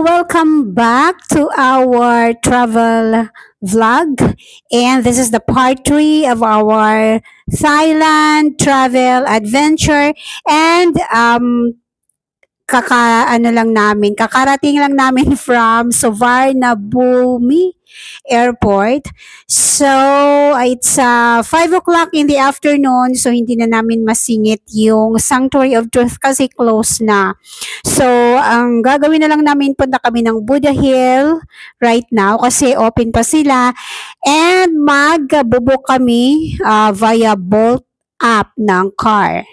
welcome back to our travel vlog. And this is the part 3 of our Thailand travel adventure. And kakarating lang namin from Suvarnabhumi Airport. So, it's 5 o'clock in the afternoon. So, hindi na namin masingit yung Sanctuary of Truth kasi close na. So, ang gagawin na lang namin, punta kami ng Buddha Hill right now kasi open pa sila. And mag-book kami via Bolt app ng car.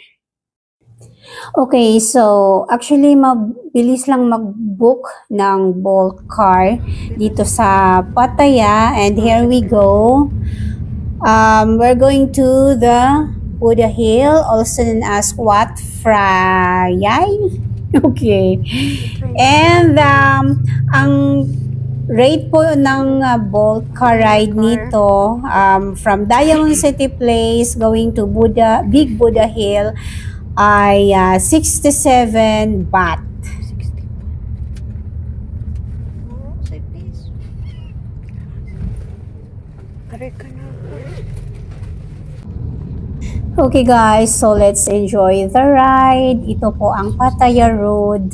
Okay, so actually mabilis lang mag-book ng Bolt car dito sa Pattaya, and here we go. We're going to the Buddha Hill, also known as Wat Phra Yai. Okay. And ang rate po ng Bolt car ride nito from Diamond City Place going to Big Buddha Hill ay 67 baht. Okay guys, so let's enjoy the ride. Ito po ang Pattaya Road.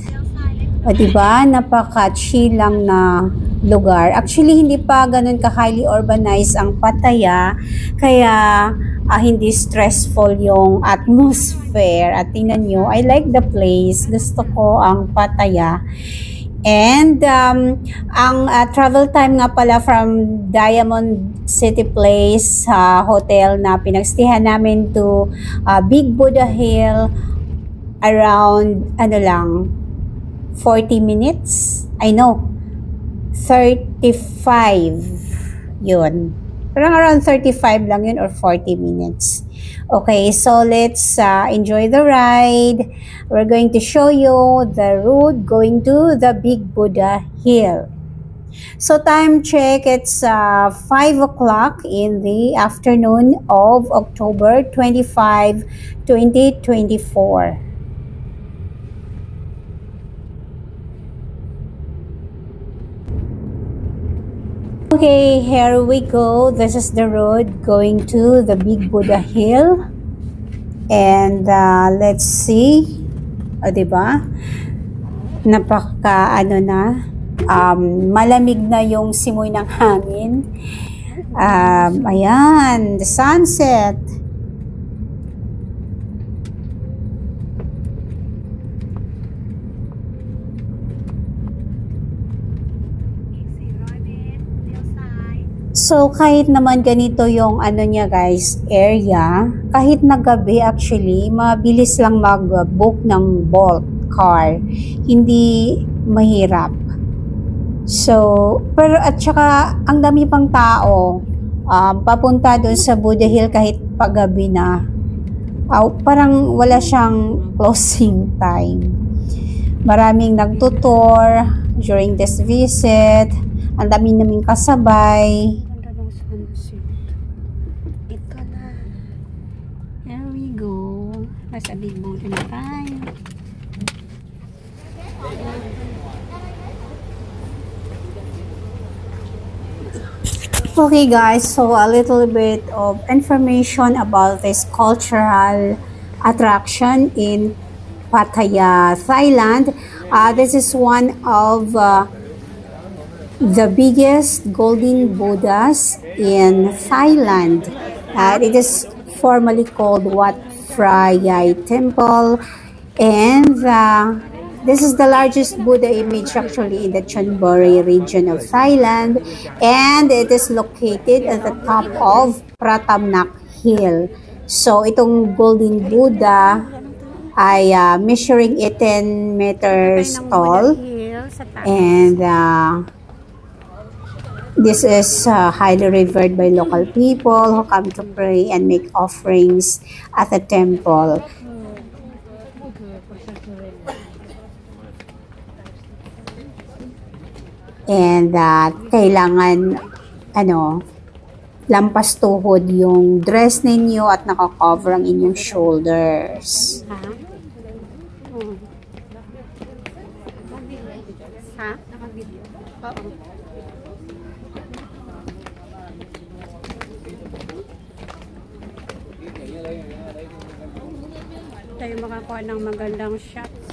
O diba, napaka-chill lang na lugar. Actually, hindi pa ganun ka-highly urbanized ang Pattaya, kaya hindi stressful yung atmosphere. At tingnan nyo, I like the place. Gusto ko ang Pattaya. And ang travel time nga pala from Diamond City Place hotel na pinagstihan namin to Big Buddha Hill, around 40 minutes. I know, 35 yun. Parang around 35 lang yun or 40 minutes. Okay, so let's enjoy the ride. We're going to show you the route going to the Big Buddha Hill. So time check, it's 5 o'clock in the afternoon of October 25, 2024. Okay, here we go. This is the road going to the Big Buddha Hill. And let's see. O, diba? Napaka, malamig na yung simoy ng hangin. Ayan, the sunset. So, kahit naman ganito yung niya guys, area, kahit na gabi actually, mabilis lang mag-book ng Bolt car. Hindi mahirap. So, pero at saka, ang dami pang tao, papunta doon sa Buddha Hill kahit paggabi na. Parang wala siyang closing time. Maraming nagtutour during this visit. Ang dami naming kasabay. Here we go. Nasa Big Buddha na tayo. Okay guys, so a little bit of information about this cultural attraction in Pattaya, Thailand. This is one of the biggest golden Buddhas in Thailand. It is formally called Wat Phra Yai Temple, and this is the largest Buddha image actually in the Chonburi region of Thailand, and it is located at the top of Pratamnak Hill. So itong golden Buddha ay measuring 18 meters tall, and this is highly revered by local people who come to pray and make offerings at the temple. And kailangan lampas tuhod yung dress ninyo at nakakover ang inyong shoulders. Oo. Tayo makakuha ng magandang shots.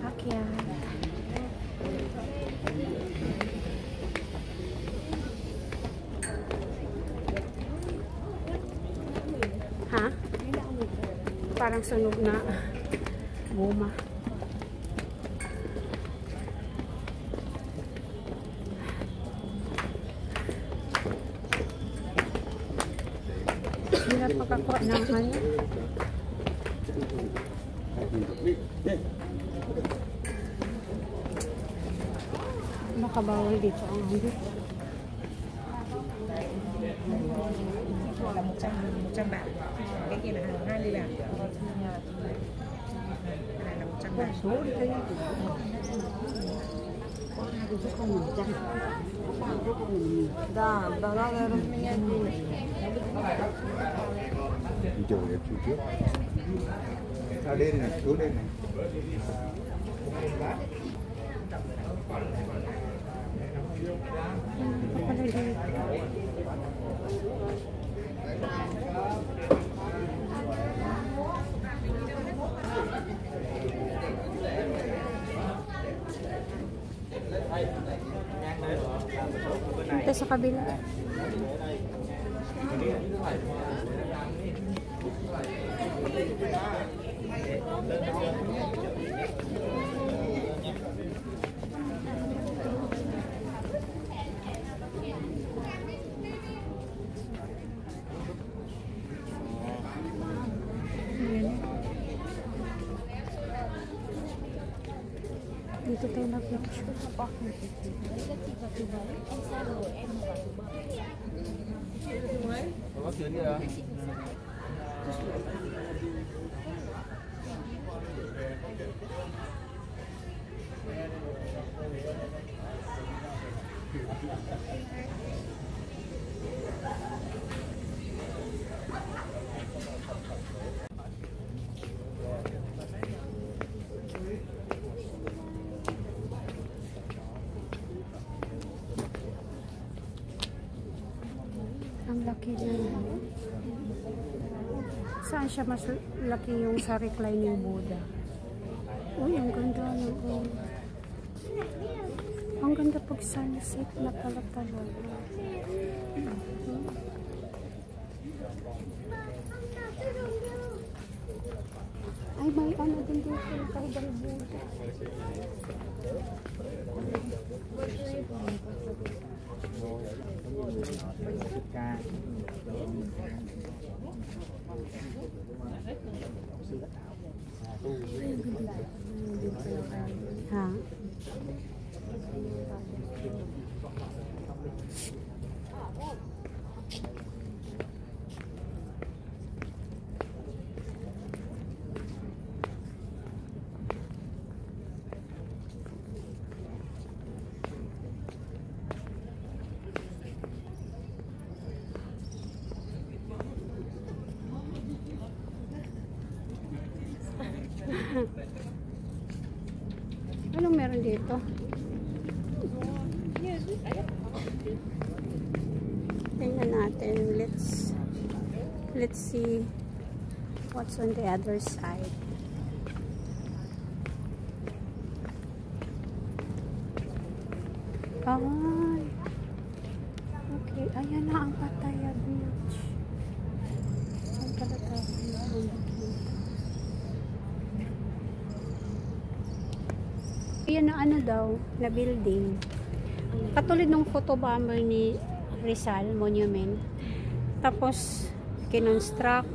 Akyat. Ha? Parang sunog na guma. Hirap pagkakuha ng ano. Makabawal dito ang hangin. Là 100 bạc, cái kia là 20 bạc, này là 100 bạc. Số đi đây. Да, разменять деньги. Chờ em chú trước. Lên này, xuống lên này. Ito sa kabila. Dito tayo nag-picture. Có chuyện gì à? Ang laki niya. Saan siya mas laki yung sa reclining Buddha? Uy, ang ganda. Ang ganda pag sunset na pala talaga. Ay, may ano din dito yung kahigang Buddha. Ha? Anong meron dito? Tingnan natin. Let's see what's on the other side. Ay. Okay. Ayan na ang Pattaya Beach. Saan pala tayo? Yan na ano daw, na building. Katulad ng photo bomber ni Rizal Monument. Tapos, kinonstruct.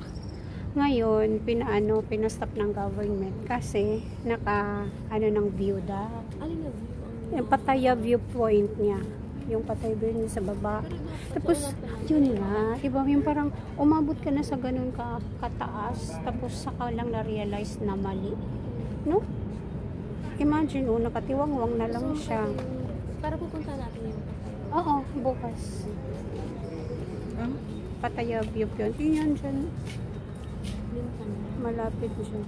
Ngayon, pinastop ng government. Kasi, ng view daw. Alin na view? Yung Pattaya viewpoint niya. Yung Pattaya view niya sa baba. Tapos, yun nga. Diba, yung parang umabot ka na sa ganun kataas. Tapos, saka lang na-realize na mali. No? Imagine, nakatiwangwang na lang siya. Para pupunta natin yun. Oo, bukas. Patayabyab yun. Tingnan dyan. Malapit siya.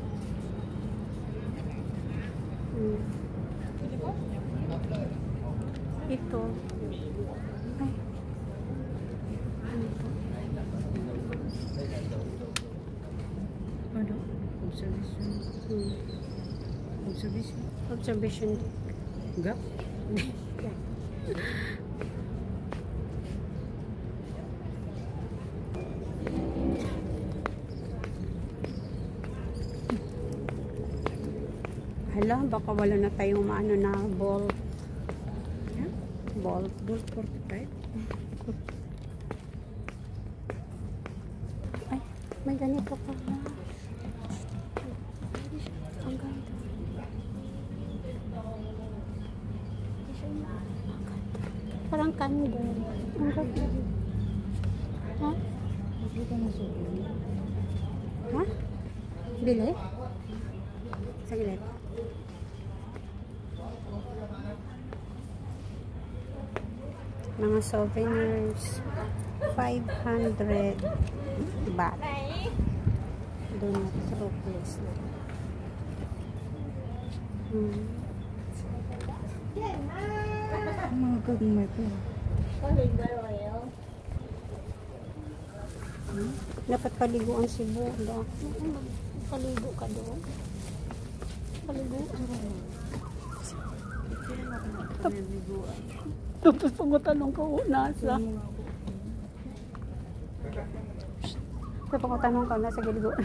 Ito. Ay. Ano? Observation. Observation. Observation. Gap? Hala, baka wala na tayong maano na ball. Ball. Ball 45? Ay, may ganito pa. Ang ganda. Parang candle. Ang ganda. Ha? Ha? Bili? Saglit. Mga souvenirs. 500 baht. Doon na sa Robles na. Mga kagumay ko. Dapat paliguan si Buda. Paligo ka doon. Paligo. Tapos pangutanong ko nasa. Tapos pangutanong ko nasa galiguan.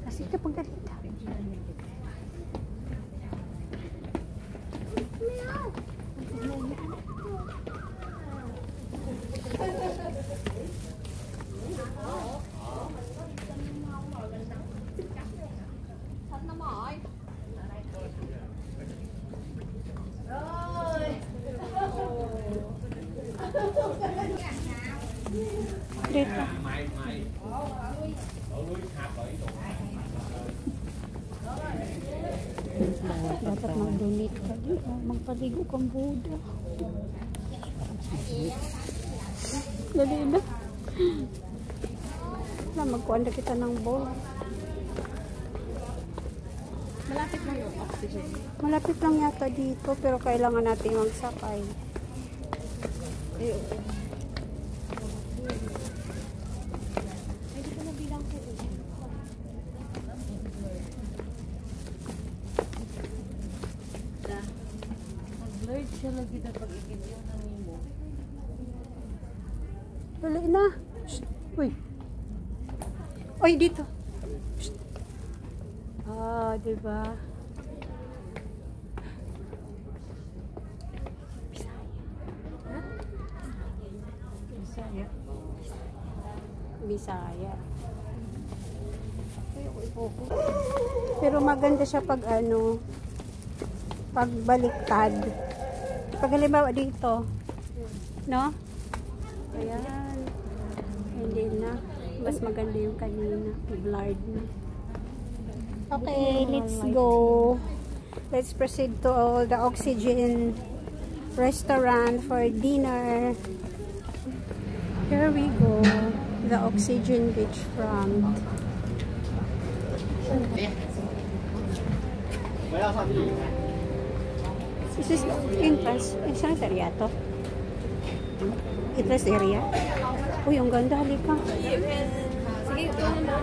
Kasi ito pagkalita. Dito. Dapat mag-donate ka dito. Magpaligo kang Buda. Dali na. Magkuhan na kita ng bowl. Malapit lang yung oxygen. Malapit lang yata dito, pero kailangan natin magsakay. Ay, oo. Ay, di ko nabilang ko. Mag-blurred siya lagi na pag-i-video na mo. Dali na. Shh. Uy. Uy, dito. Shh. Ah, diba? Bisaya. Bisaya. Pero maganda siya pag ano, pag baliktad. Pag halimbawa dito, no? Ayan. Hindi na. Mas maganda yung kanina. Blurred na. Okay, let's go. Let's proceed to the Oxygen restaurant for dinner. Here we go. The Oxygen beachfront. Is this entrance? Saan ang area to? Entrance area? Uy, ang ganda. Halika. Sige, ito na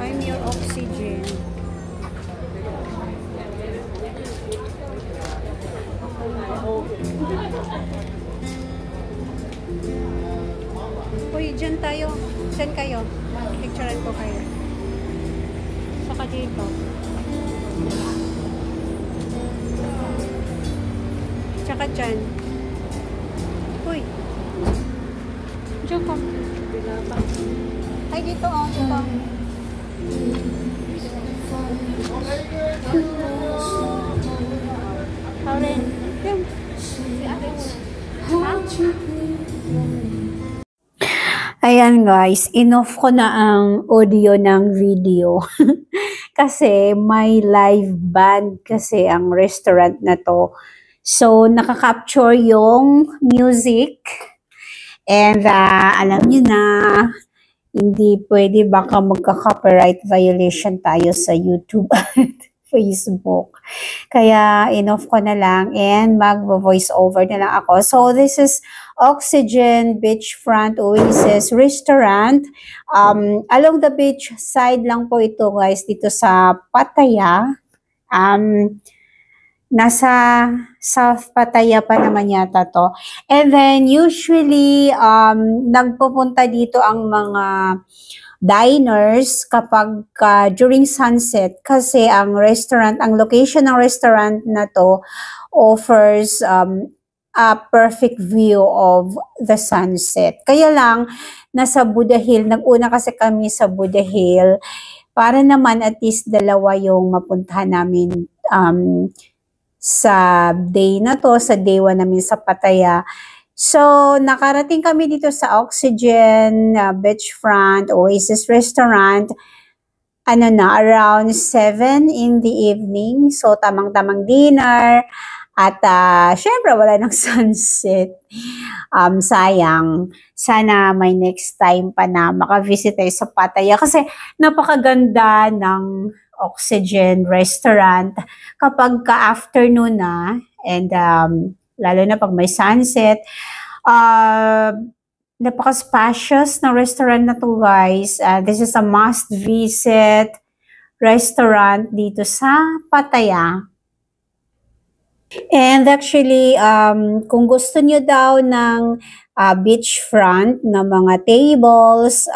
I'm your oxygen. Uy, dyan tayo. Saan kayo? Picturean ko kayo. Saka dito. Tsaka dyan. Uy. Diyan ka. Ay, dito oh. Dito. Karen. Yan. Ayan guys, inoff ko na ang audio ng video. kasi may live band kasi ang restaurant na to. So, nakaka-capture yung music. And alam nyo na, hindi pwede, baka magka-copyright violation tayo sa YouTube at Facebook. Kaya in-off ko na lang and mag-voice over na lang ako. So this is Oxygen Beachfront Oasis Restaurant. Along the beach side lang po ito guys, dito sa Pattaya. Nasa South Pattaya pa naman yata to. And then usually nagpupunta dito ang mga diners kapag during sunset kasi ang location ng restaurant na to offers a perfect view of the sunset. Kaya lang, nasa Buddha Hill, nag-una kasi kami sa Buddha Hill para naman at least dalawa yung mapuntahan namin sa day na to, sa day 1 namin sa Pattaya. So, nakarating kami dito sa Oxygen Beachfront Oasis Restaurant, around 7 in the evening. So, tamang-tamang dinner. At, syempre, wala ng sunset. Sayang. Sana may next time pa na makavisit tayo sa Pattaya. Kasi, napakaganda ng Oxygen Restaurant kapag ka-afternoon na. And, lalo na pag may sunset. Napaka-spacious na restaurant na to guys. This is a must-visit restaurant dito sa Pattaya. And actually, kung gusto nyo daw ng beachfront na mga tables,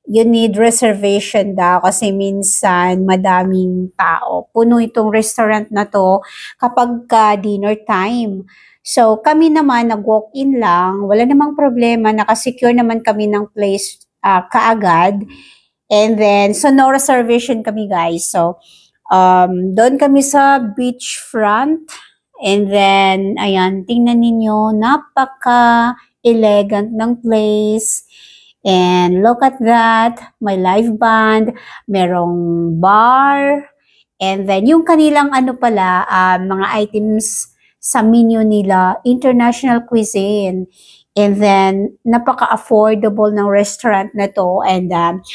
you need reservation daw kasi minsan madaming tao. Puno itong restaurant na to kapag dinner time. So kami naman nag-walk-in lang, wala namang problema, nakasecure naman kami ng place kaagad. And then, so no reservation kami guys. So doon kami sa beachfront. And then, ayan, tingnan ninyo, napaka-elegant ng place. And look at that, may live band, merong bar, and then yung kanilang mga items sa menu nila, international cuisine. And then, napaka-affordable ng restaurant na to. And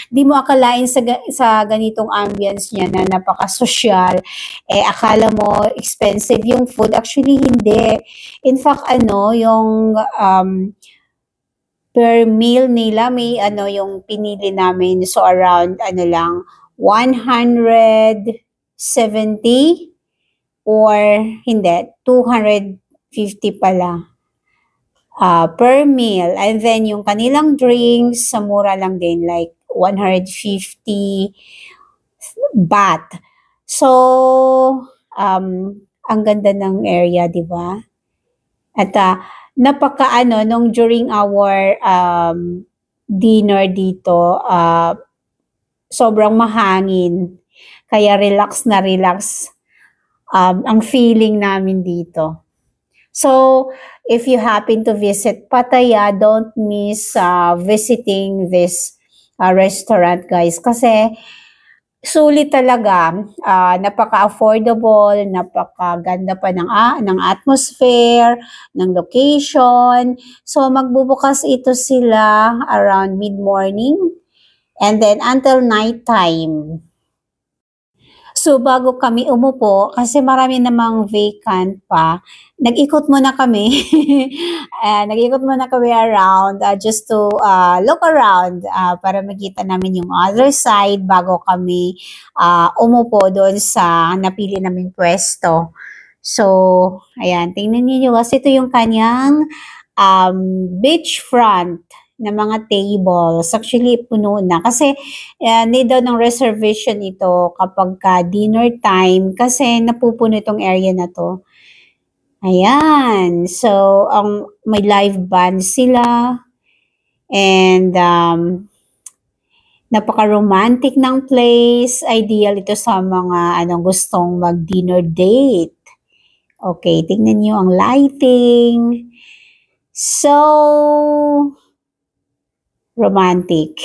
di mo akalain sa ganitong ambience niya na napaka-social. Akala mo expensive yung food. Actually, hindi. In fact, yung per meal nila, may yung pinili namin. So, around, 170 or hindi, 250 pala per meal. And then, yung kanilang drinks, sa mura lang din, like 150 baht. So, ang ganda ng area, di ba? At, nung during our dinner dito, sobrang mahangin. Kaya relax na relax ang feeling namin dito. So, if you happen to visit Pattaya, don't miss visiting this restaurant, guys. Kasi, sulit talaga, napaka-affordable, napakaganda pa ng atmosphere, ng location. So, magbubukas ito sila around mid-morning and then until nighttime. So, bago kami umupo, kasi marami namang vacant pa, nag-ikot muna kami. Nag-ikot muna kami around just to look around para makita namin yung other side bago kami umupo doon sa napili naming pwesto. So, ayan, tingnan niyo kasi ito yung kanyang beachfront na mga tables. Actually, puno na. Kasi, need daw ng reservation ito kapag dinner time kasi napupuno itong area na to. Ayan. So, may live band sila. And, napaka-romantic ng place. Ideal ito sa mga gustong mag-dinner date. Okay, tingnan nyo ang lighting. So, romantic.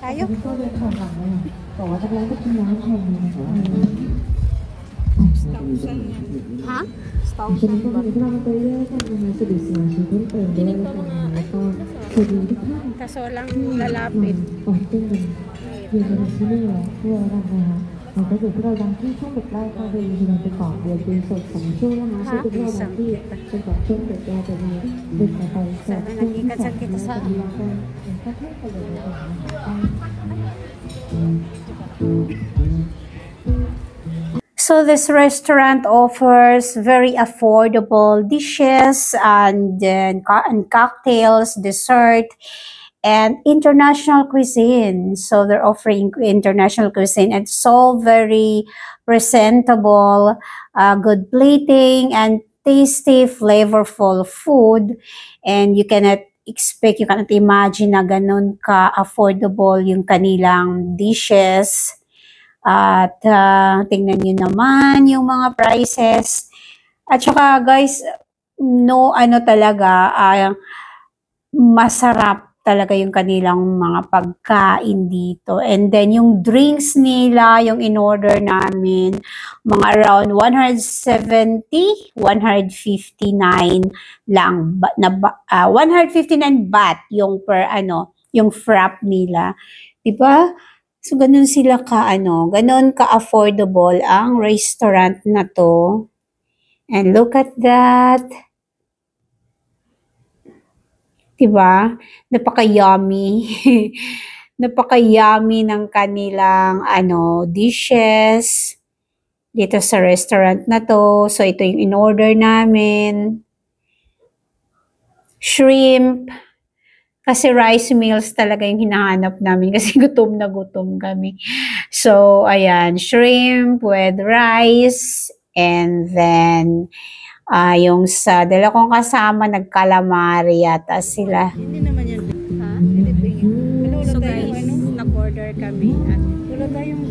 Tayo? Ha? Kaso lang lalapit. ก็อยู่ที่เรายังที่ช่วงเด็กแรกค่ะโดยมีไปก่อนเรียนเป็นสด2ช่วงนะคะช่วงที่เรายังที่เป็นก่อนช่วงเด็กแรกจะมีเด็กไปจากช่วงที่2แล้วก็ก็ให้ไปเลยนะคะ So this restaurant offers very affordable dishes and cocktails, dessert, and international cuisine. So they're offering international cuisine. It's all very presentable, good plating, and tasty, flavorful food. And you cannot imagine na ganun ka-affordable yung kanilang dishes. At tingnan nyo naman yung mga prices. At saka guys, masarap talaga yung kanilang mga pagkain dito. And then yung drinks nila, yung in-order namin, mga around 170, 159 lang. 159 baht yung yung frap nila. Diba? So, ganun sila ganun ka-affordable ang restaurant na to. And look at that. Diba? Napaka-yummy. Napaka-yummy ng kanilang, dishes dito sa restaurant na to. So, ito yung in-order namin. Shrimp. Kasi rice meals talaga yung hinahanap namin kasi gutom na gutom kami. So, ayan, shrimp with rice and then yung sa dala kong kasama nag-calamari yata sila. Hindi naman yan. Ha? So guys, nag-order kami. Wala tayong...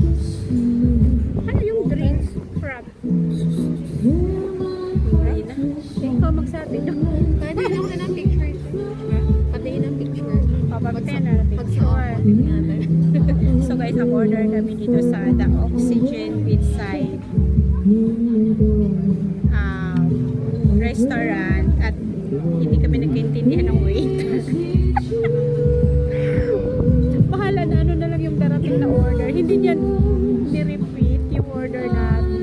Ano yung drinks? Frap. Ayun na. Ikaw magsabi. Pwede lang na ng picture. Patayin ang picture. Papapatay na picture. So guys, nag-order kami dito sa The Oxygen Beachside restaurant at hindi kami nagkaintindihan ng waiter. Bahala na na lang yung darating na order. Hindi niya ni-repeat yung order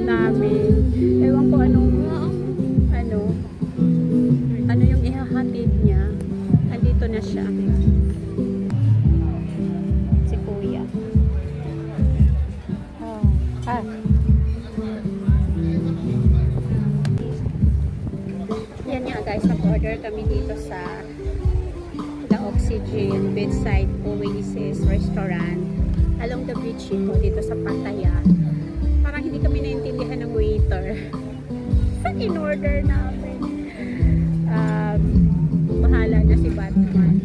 namin. Ewan ko ano yung ihahatid niya. Andito na siya. Si Kuya. Yan nga guys, nag-order kami dito sa The Oxygen Beachside Oasis Restaurant along the beach dito sa Pattaya. Parang hindi kami naintindihan ng waiter sa in-order namin. Bahala na si Batman.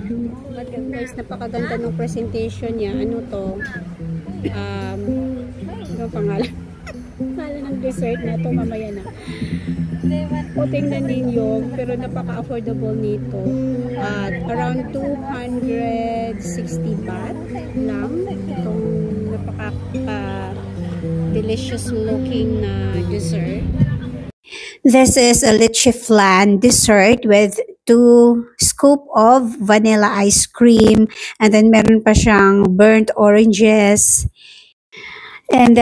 But guys, napakaganda ng presentation niya. Ano to? Ano pangalan? Pangalan ng dessert na to, mamaya na. O tingnan ninyo, pero napaka-affordable nito. At around 260 baht lang. Itong napaka-delicious looking na dessert. This is a leche flan dessert with 2 scoop of vanilla ice cream. And then meron pa siyang burnt oranges. And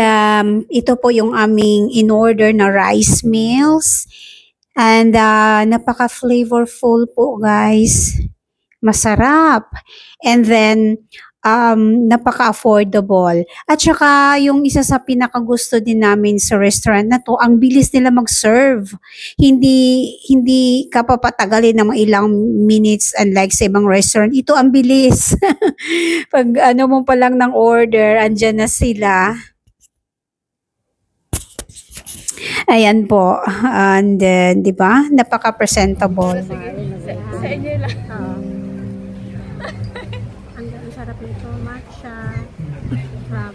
ito po yung aming in-order na rice meals. And napaka-flavorful po guys. Masarap. And then napaka-affordable. At saka yung isa sa pinakagusto din namin sa restaurant na to, ang bilis nila mag-serve. Hindi ka papatagalin ng mga ilang minutes unlike sa ibang restaurant. Ito ang bilis. Pag mo pa lang ng order, andyan na sila. Ayan po. And then, di ba? Napaka-presentable. Sa inyo lang. Ang sarap nito. Matcha. Frap.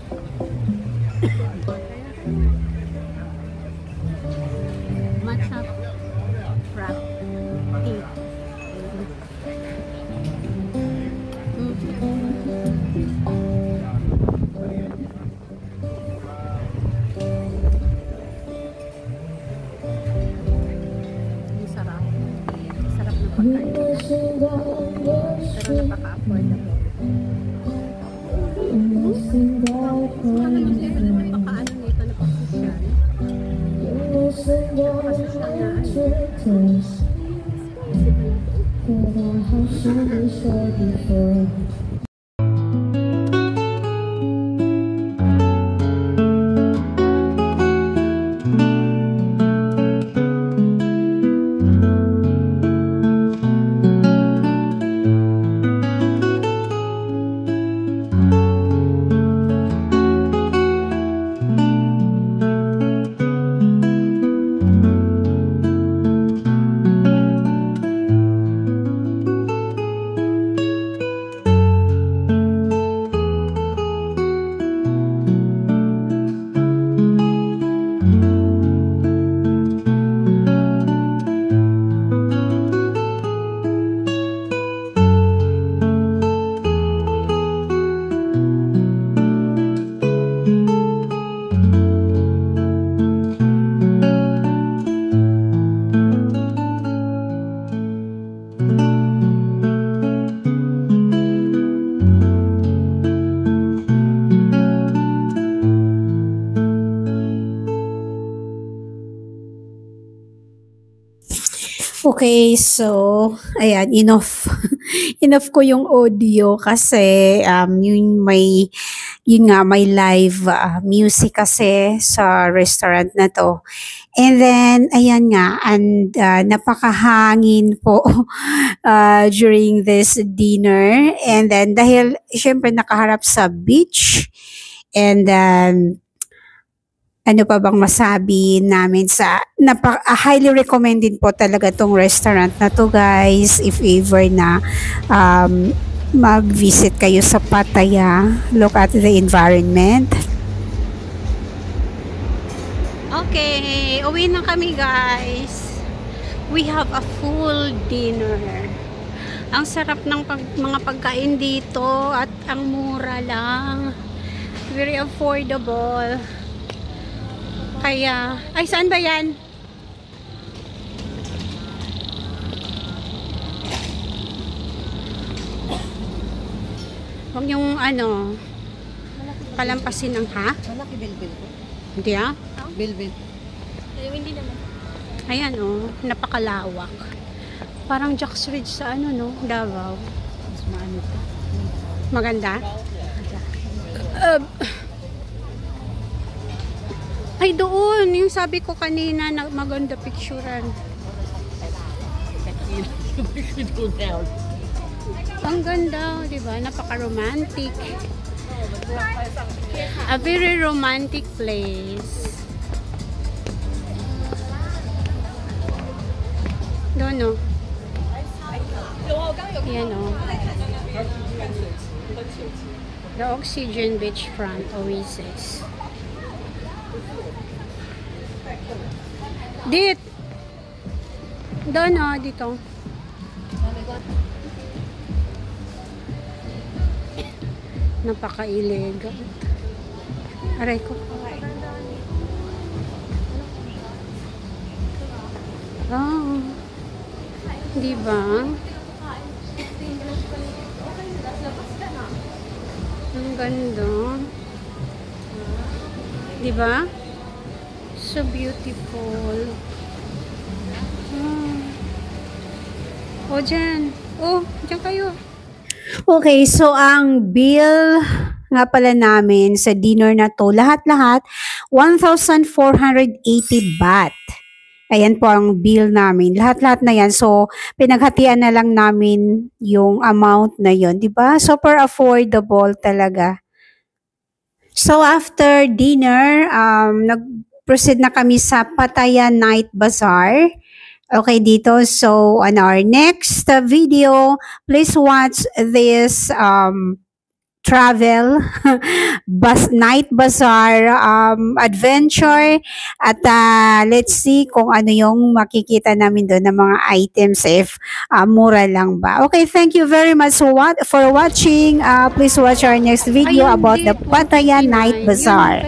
Matcha. Frap. Tea. pagkain. Pero napaka-affordable. Ano napaka-ano nito, napaka-social. Napaka-social na Okay, so, ayan, enough. Enough ko yung audio kasi yun nga, may live music kasi sa restaurant na to. And then, ayan nga, and napakahangin po during this dinner. And then, dahil syempre nakaharap sa beach, and then, ano pa bang masabi namin sa highly recommended po talaga tong restaurant na to, guys, if ever na mag-visit kayo sa Pattaya. Look at the environment. Okay, uwi na kami, guys. We have a full dinner. Ang sarap ng mga pagkain dito at ang mura lang. Very affordable. Kaya, ay, saan ba yan? Huwag yung palampasin ang Malaki bilbil ko. Hindi Bilbil. Hindi naman. Ayan napakalawak. Parang Jack's Ridge sa Davao. Mas maano ito. Maganda? Ay, doon. Yung sabi ko kanina na maganda picturean. Ang ganda, di ba? Napaka-romantic. A very romantic place. Doon, Yan, The Oxygen Beachfront Oasis. Doon, dito. Napaka-illegal. Aray ko. Di ba? Ang ganda. Di ba? So beautiful. Dyan. Dyan kayo. Okay, so ang bill nga pala namin sa dinner na to, lahat-lahat, 1,480 baht. Ayan po ang bill namin. Lahat-lahat na yan. So, pinaghatian na lang namin yung amount na yon, di ba? Super affordable talaga. So, after dinner, nag-proceed na kami sa Pattaya Night Bazaar. Okay, dito. So, on our next video, please watch this travel night bazaar adventure at let's see kung ano yung makikita namin doon ng mga items if mura lang ba. Okay, thank you very much for watching. Please watch our next video about the Pattaya Night Bazaar.